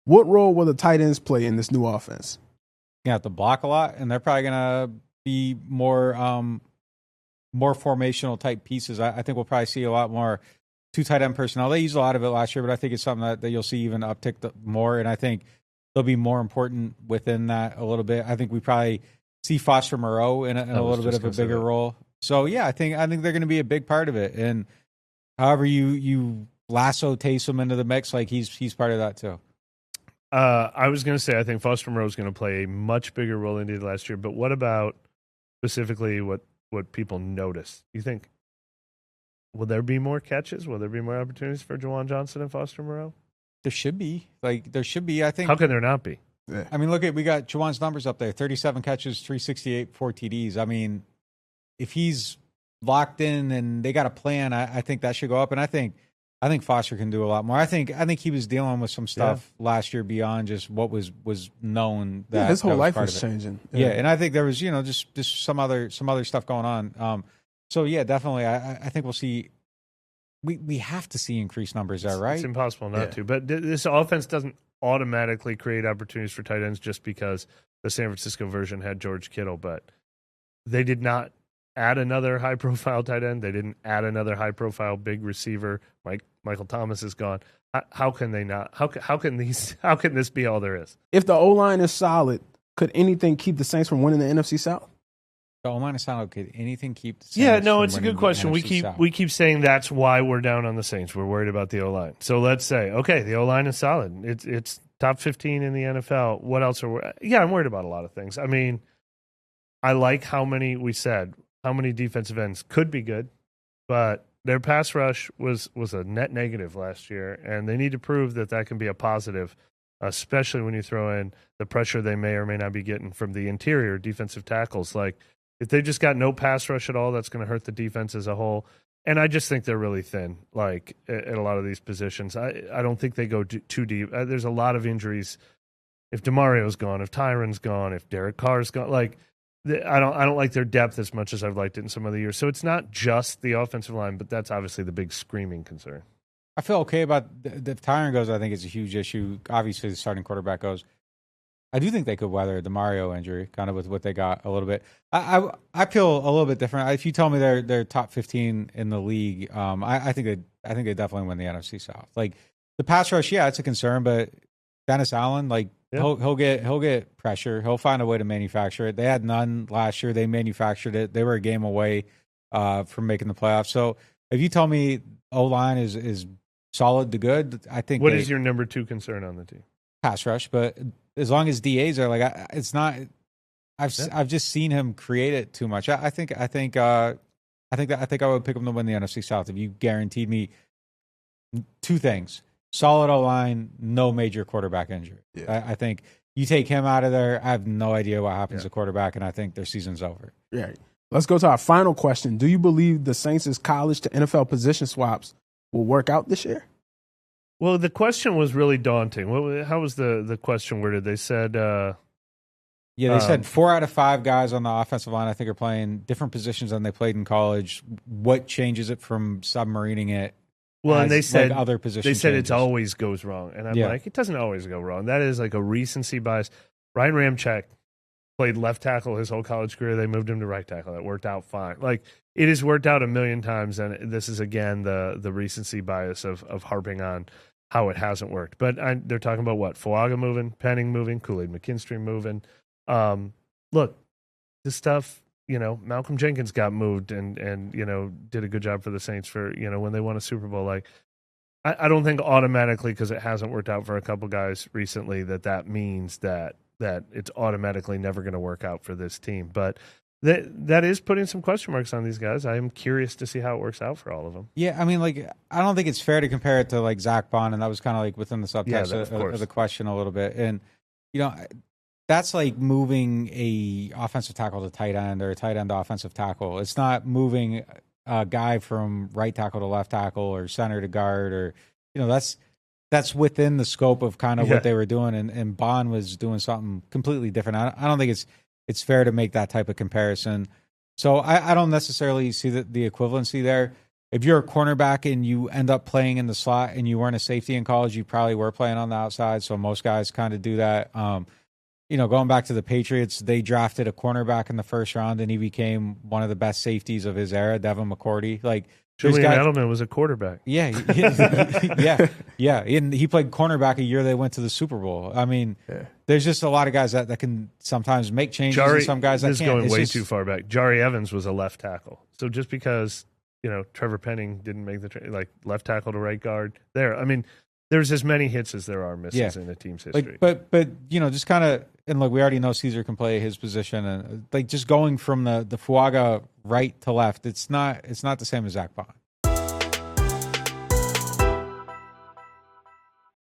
What role will the tight ends play in this new offense? You have to block a lot, and they're probably going to be more formational type pieces. I think we'll probably see a lot more two tight end personnel. They used a lot of it last year, but I think it's something that you'll see even uptick more, and I think they'll be more important within that a little bit. I think we probably see Foster Moreau in a little bit of a bigger role. So, yeah, I think they're going to be a big part of it. And however you lasso Taysom into the mix, like he's part of that too. I was going to say I think Foster Moreau is going to play a much bigger role than he did last year. But what about specifically what people notice? You think will there be more catches? Will there be more opportunities for Juwan Johnson and Foster Moreau? There should be. I think. How can there not be? Yeah. I mean, we got Juwan's numbers up there: 37 catches, 368, 4 TDs. I mean, if he's locked in and they got a plan, I think that should go up. And I think Foster can do a lot more. I think he was dealing with some stuff last year beyond just what was known. That his whole life was changing. Yeah, and I think there was just some other stuff going on. So yeah, definitely. I think we'll see. We have to see increased numbers there, right? It's impossible not to. But this offense doesn't automatically create opportunities for tight ends just because the San Francisco version had George Kittle, but they did not add another high-profile tight end. They didn't add another high-profile big receiver. Michael Thomas is gone. How can they not? How can this be all there is? If the O-line is solid, could anything keep the Saints from winning the NFC South? The O-line is solid. Could anything keep the Saints it's a good question. We keep saying that's why we're down on the Saints. We're worried about the O-line. So let's say, okay, the O-line is solid. It's top 15 in the NFL. What else are we? Yeah, I'm worried about a lot of things. I mean, I like how many defensive ends could be good, but their pass rush was a net negative last year, and they need to prove that can be a positive, especially when you throw in the pressure they may or may not be getting from the interior defensive tackles. Like, if they just got no pass rush at all, that's going to hurt the defense as a whole. And I just think they're really thin, like, at a lot of these positions. I don't think they go too deep. There's a lot of injuries. If DeMario's gone, if Tyron's gone, if Derek Carr's gone, like, I don't like their depth as much as I've liked it in some other years. So it's not just the offensive line, but that's obviously the big screaming concern. I feel okay about if Tyron goes. I think it's a huge issue. Obviously, the starting quarterback goes. I do think they could weather the Mario injury, kind of with what they got a little bit. I feel a little bit different. If you tell me they're top 15 in the league, I think they definitely win the NFC South. Like the pass rush, yeah, it's a concern, but Dennis Allen, like. Yeah. He'll get pressure. He'll find a way to manufacture it. They had none last year. They manufactured it. They were a game away from making the playoffs. So if you tell me O-line is solid to good, I think. What is your number 2 concern on the team? Pass rush, but as long as DAs are like, it's not. I've just seen him create it too much. I think I would pick him to win the NFC South if you guaranteed me 2 things. Solid O-line, no major quarterback injury. Yeah. I think you take him out of there, I have no idea what happens to quarterback, and I think their season's over. Yeah. Let's go to our final question. Do you believe the Saints' college to NFL position swaps will work out this year? Well, the question was really daunting. How was the question worded? They said... they said 4 out of 5 guys on the offensive line, I think, are playing different positions than they played in college. What changes it from submarining it? Well, and they said other positions. They said it always goes wrong, and I'm like, it doesn't always go wrong. That is like a recency bias. Ryan Ramczyk played left tackle his whole college career. They moved him to right tackle. That worked out fine. Like it has worked out a million times, and this is again the recency bias of harping on how it hasn't worked. But they're talking about what? Fuaga moving, Penning moving, Kool-Aid McKinstry moving. Look, this stuff. Malcolm Jenkins got moved and did a good job for the Saints for, when they won a Super Bowl. Like, I don't think automatically because it hasn't worked out for a couple guys recently that means that it's automatically never going to work out for this team. But that is putting some question marks on these guys. I am curious to see how it works out for all of them. Yeah, I mean, like, I don't think it's fair to compare it to, like, Zach Bond, and that was kind of, like, within the subtext of the question a little bit. And, that's like moving a offensive tackle to tight end or a tight end to offensive tackle. It's not moving a guy from right tackle to left tackle or center to guard or, that's within the scope of kind of what they were doing. And Bond was doing something completely different. I don't think it's fair to make that type of comparison. So I don't necessarily see the equivalency there. if you're a cornerback and you end up playing in the slot and you weren't a safety in college, you probably were playing on the outside. So most guys kind of do that. Going back to the Patriots, they drafted a cornerback in the first round, and he became one of the best safeties of his era, Devin McCourty. Like, Julian Edelman was a quarterback. Yeah. Yeah. And he played cornerback a year they went to the Super Bowl. I mean, there's just a lot of guys that can sometimes make changes, and some guys that can't. This is going way too far back. Jari Evans was a left tackle. So just because, Trevor Penning didn't make the left tackle to right guard there. I mean, there's as many hits as there are misses in a team's history. But just kind of, and look, we already know Caesar can play his position, and just going from the Fuaga right to left, it's not the same as Zach Bond.